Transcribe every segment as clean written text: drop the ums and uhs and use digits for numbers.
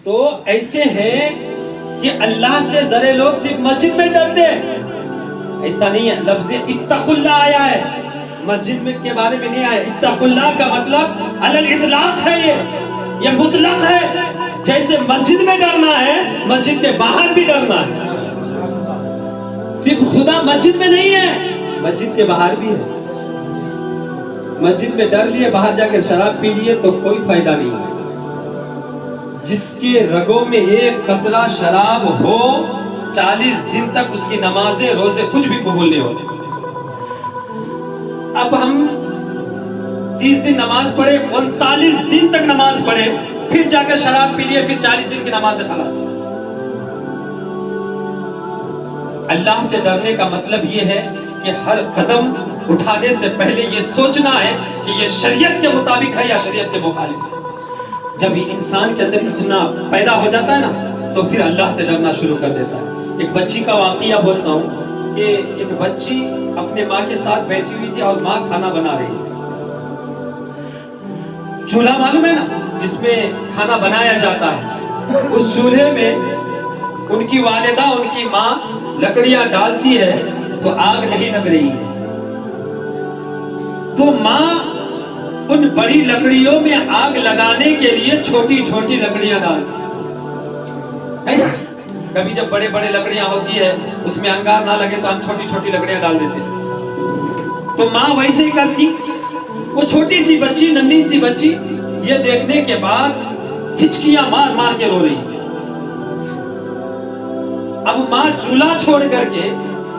تو ایسے ہیں کہ اللہ سے ذرے لوگ صرف مسجد میں ڈرتے ہیں، ایسا نہیں ہے. لفظ اتقوا اللہ آیا ہے، مسجد میں کے بارے میں نہیں آیا. اتقوا اللہ کا مطلب علی الاطلاق ہے، یہ مطلق ہے. جیسے مسجد میں ڈرنا ہے مسجد کے باہر بھی ڈرنا ہے. صرف خدا مسجد میں نہیں ہے، مسجد کے باہر بھی ہے. مسجد میں ڈر لیے باہر جا کے شراب پی لیے تو کوئی فائدہ نہیں ہے. جس کے رگوں میں ایک قطرہ شراب ہو 40 دن تک اس کی نمازیں روزے کچھ بھی قبول نہیں ہوتے. اب ہم 30 دن نماز پڑھے، 39 دن تک نماز پڑھے، پھر جا کر شراب پی لیے، پھر 40 دن کی نماز سے خلاص. اللہ سے ڈرنے کا مطلب یہ ہے کہ ہر قدم اٹھانے سے پہلے یہ سوچنا ہے کہ یہ شریعت کے مطابق ہے یا شریعت کے مخالف ہے. جب یہ انسان کے اندر اتنا پیدا ہو جاتا ہے نا تو پھر اللہ سے ڈرنا شروع کر دیتا ہے. ایک بچی کا واقعہ بولتا ہوں کہ ایک بچی اپنے ماں کے ساتھ بیٹھی ہوئی تھی اور ماں کھانا بنا رہی تھی. چولہا معلوم ہے نا جس میں کھانا بنایا جاتا ہے، اس چولہے میں ان کی والدہ ان کی ماں لکڑیاں ڈالتی ہے تو آگ نہیں لگ رہی ہے. تو ماں ان بڑی لکڑیوں میں آگ لگانے کے لیے چھوٹی چھوٹی لکڑیاں ڈالتی ہے. کبھی جب بڑے بڑے لکڑیاں ہوتی ہے اس میں انگار نہ لگے تو ہم چھوٹی چھوٹی لکڑیاں ڈال دیتے ہیں. تو ماں ویسے ہی کرتی. وہ چھوٹی سی بچی، ننھی سی بچی یہ دیکھنے کے بعد ہچکیاں مار مار کے رو رہی. اب ماں چولہا چھوڑ کر کے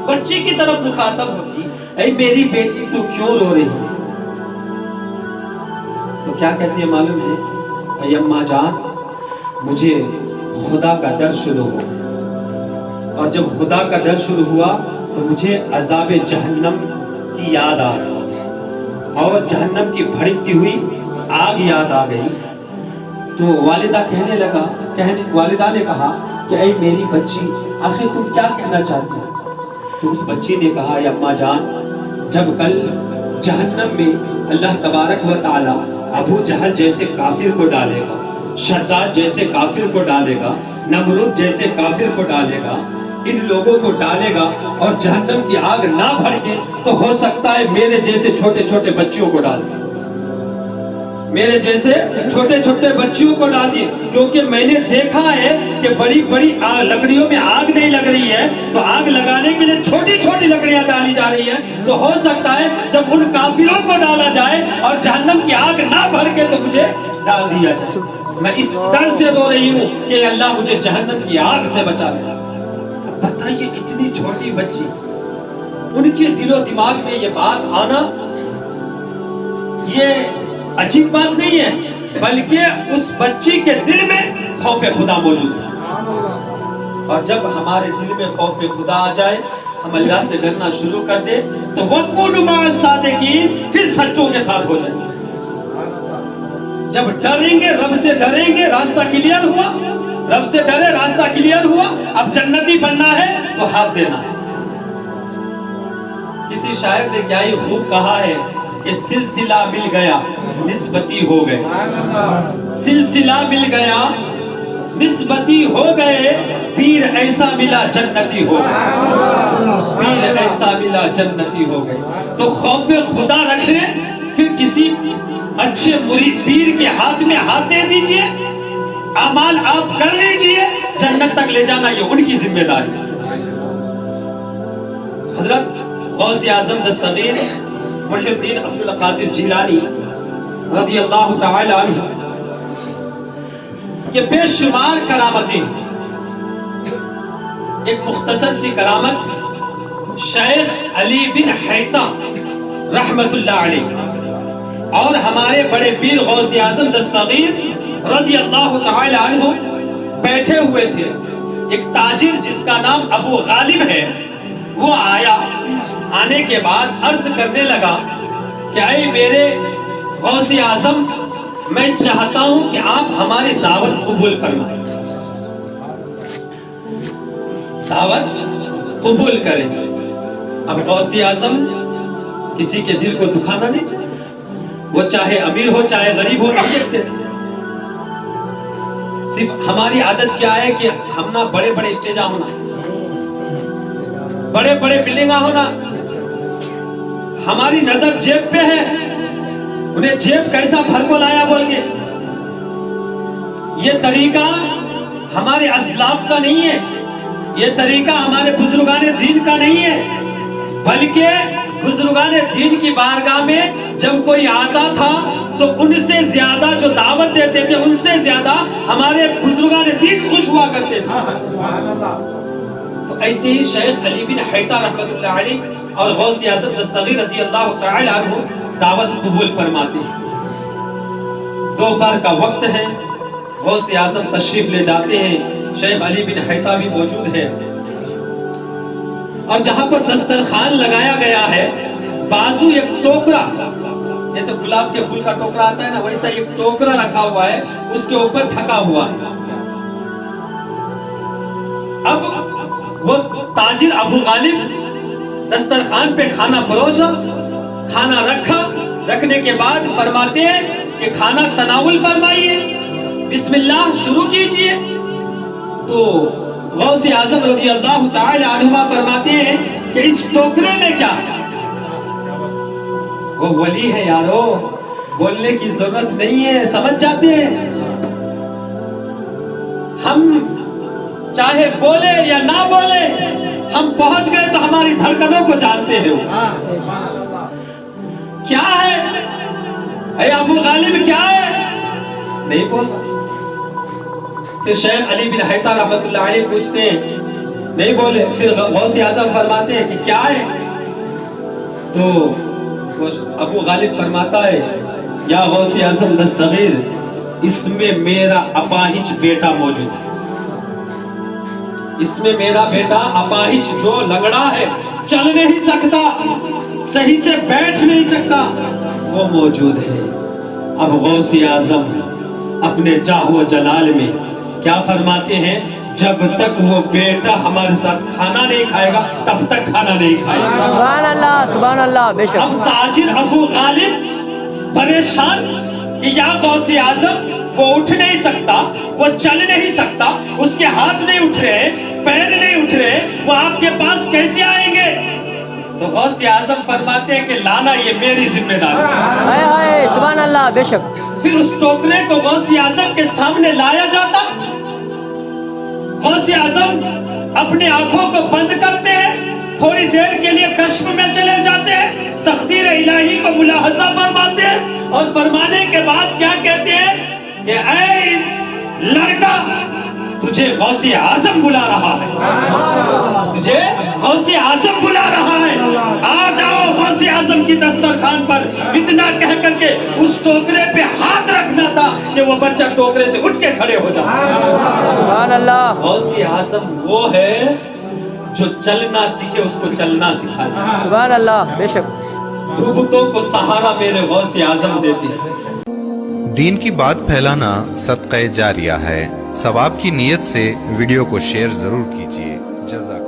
بچی کی طرف مخاطب ہوتی، اے میری بیٹی تو کیوں رو رہی ہے؟ تو کیا کہتی ہے معلوم ہے؟ اے اماں جان مجھے خدا کا ڈر شروع ہو، اور جب خدا کا ڈر شروع ہوا تو مجھے عذاب جہنم کی یاد آ گئی اور جہنم کی بھڑکتی ہوئی آگ یاد آ گئی. تو والدہ نے کہا کہ اے میری بچی آخر تم کیا کہنا چاہتی ہو؟ تو اس بچی نے کہا اے اماں جان جب کل جہنم میں اللہ تبارک و تعالی ابو جہل جیسے کافر کو ڈالے گا، شداد جیسے کافر کو ڈالے گا، نمرود جیسے کافر کو ڈالے گا، ان لوگوں کو ڈالے گا اور جہنم کی آگ نہ بھڑکے تو ہو سکتا ہے میرے جیسے چھوٹے چھوٹے بچیوں کو ڈال دے، میرے جیسے چھوٹے چھوٹے بچیوں کو ڈال دیے. کیونکہ میں نے دیکھا ہے کہ بڑی بڑی لکڑیوں میں آگ نہیں لگ رہی ہے تو آگ لگانے کے لیے چھوٹی چھوٹی لکڑیاں ڈالی جا رہی ہیں. تو ہو سکتا ہے جب ان کافروں کو ڈالا جائے اور جہنم کی آگ نہ بھڑکے تو مجھے ڈال دیا جائے. میں اس ڈر سے رو رہی ہوں کہ اللہ مجھے جہنم کی آگ سے بچا لے. بتائیے اتنی چھوٹی بچی، ان کے دل و دماغ میں یہ بات آنا یہ عجیب بات نہیں ہے، بلکہ اس بچی کے دل میں خوف خدا موجود ہے. اور جب ہمارے دل میں خوف خدا آ جائے، ہم اللہ سے ڈرنا شروع کر دے تو وَقُولُوا مَعَ الصَّادِقِينَ پھر سچوں کے ساتھ ہو جائے. جب ڈریں گے، رب سے ڈریں گے، راستہ کلیئر ہوا. رب سے ڈرے، راستہ کلیئر ہوا. اب جنتی بننا ہے تو ہاتھ دینا ہے. کسی شاعر نے کیا ہی خوب کہا ہے کہ سلسلہ مل گیا نسبتی ہو گئے، سلسلہ مل گیا نسبتی ہو گئے، پیر ایسا ملا جنتی ہو گئے، پیر ایسا ملا جنتی ہو گئے. تو خوف خدا رکھیں، پھر کسی اچھے مرید پیر کے ہاتھ میں ہاتھ دے دیجئے، اعمال آپ کر لیجئے، جنت تک لے جانا یہ ان کی ذمہ داری. حضرت غوث اعظم دستگیر محی الدین عبدالقادر جیلانی رضی اللہ تعالی عنہ یہ بے شمار کرامتیں. ایک مختصر سی کرامت شیخ علی بن حیثم رحمت اللہ علیہ اور ہمارے بڑے پیر غوث اعظم دستگیر رضی اللہ تعالی عنہ بیٹھے ہوئے تھے. ایک تاجر جس کا نام ابو غالب ہے وہ آیا. آنے کے بعد عرض کرنے لگا کہ اے میرے غوث اعظم میں چاہتا ہوں کہ آپ ہماری دعوت قبول فرمائیں، دعوت قبول کریں. اب غوث اعظم کسی کے دل کو دکھانا نہیں چاہتے، وہ چاہے امیر ہو چاہے غریب ہو نہیں دیکھتے تھے. صرف ہماری عادت کیا ہے کہ ہم نہ بڑے بڑے اسٹیجہ ہونا، بڑے بڑے بلڈنگاں ہونا، ہماری نظر جیب پہ ہے، انہیں جیب کیسا بھر کو لایا بول کے. یہ طریقہ ہمارے اسلاف کا نہیں ہے، یہ طریقہ ہمارے بزرگان دین کا نہیں ہے، بلکہ بزرگان دین کی بارگاہ میں جب کوئی آتا تھا تو ان سے زیادہ جو دعوت دیتے تھے، ان سے زیادہ ہمارے بزرگان دین خوش ہوا کرتے تھے. تو ایسے ہی شیخ علی بن حیطہ رحمۃ اللہ علیہ اور غوث اعظم دستگیر رضی اللہ تعالی عنہ دعوت قبول فرماتے ہیں. دوپہر کا وقت ہے، غوث اعظم تشریف لے جاتے ہیں، شیخ علی بن حیطہ بھی موجود ہے، اور جہاں پر دسترخوان لگایا گیا ہے بازو ایک ٹوکرا، جیسے گلاب کے پھول کا ٹوکرا آتا ہے نا، ویسا ایک ٹوکرا رکھا ہوا ہے، اس کے اوپر ڈھکا ہوا ہے. اب وہ تاجر ابو غالب دسترخوان پہ کھانا پروسا، کھانا رکھا، رکھنے کے بعد فرماتے ہیں کہ کھانا تناول فرمائیے، بسم اللہ شروع کیجئے. تو غوث اعظم رضی اللہ تعالی عنہ فرماتے ہیں کہ اس ٹوکرے میں کیا ہے؟ وہ ولی ہے یارو، بولنے کی ضرورت نہیں ہے، سمجھ جاتے ہیں. ہم چاہے بولے یا نہ بولے، ہم پہنچ گئے تو ہماری دھڑکنوں کو جانتے ہیں. کیا ہے اے ابو غالب، کیا ہے؟ نہیں بولتا. پھر شیخ علی بن حیطہ رحمۃ اللہ علیہ پوچھتے ہیں، نہیں بولے. پھر غوث اعظم فرماتے ہیں کہ کیا ہے؟ تو ابو غالب فرماتا ہے، یا غوث اعظم دستگیر، اس میں میرا اپاہج بیٹا موجود ہے، اس میں میرا بیٹا اپاہج جو لنگڑا ہے، چل نہیں سکتا، صحیح سے بیٹھ نہیں سکتا، وہ موجود ہے. اب غوث اعظم اپنے جاہ و جلال میں کیا فرماتے ہیں؟ جب تک وہ بیٹا ہمارے ساتھ کھانا نہیں کھائے گا تب تک کھانا نہیں کھائے گا. سبحان اللہ سبحان اللہ. بے شک. اب تاجر ابو غالب پریشان کہ یا غوث اعظم، وہ اٹھ نہیں سکتا، وہ چل نہیں سکتا، اس کے ہاتھ نہیں اٹھ رہے، پیر نہیں اٹھ رہے، وہ آپ کے پاس کیسے آئیں گے؟ تو غوث اعظم فرماتے ہیں کہ لانا یہ میری ذمہ داری ہے. ہائے ہائے سبحان اللہ. بے شک. پھر اس ٹوکرے کو غوث اعظم کے سامنے لایا جاتا، غوث اعظم اپنی آنکھوں کو بند کرتے ہیں، تھوڑی دیر کے لیے کشف میں چلے جاتے ہیں، تقدیر الہی کو ملاحظہ فرماتے ہیں، اور فرمانے کے بعد کیا کہتے ہیں کہ اے لڑکا، تجھے غوث اعظم بلا رہا ہے، تجھے غوث اعظم بلا رہا ہے، آ جاؤ غوث اعظم کی دسترخوان پر. اتنا کہہ کر کے اس ٹوکرے پہ ہاتھ رکھنا تھا کہ وہ بچہ ٹوکرے سے اٹھ کے کھڑے ہو جائے. سبحان اللہ. غوث اعظم وہ ہے جو چلنا سیکھے اس کو چلنا سکھا دے. سبحان اللہ. بے شک. ڈوبتوں کو سہارا میرے غوث اعظم دیتے ہیں. دین کی بات پھیلانا صدقہ جاریہ ہے. ثواب کی نیت سے ویڈیو کو شیئر ضرور کیجیے. جزاک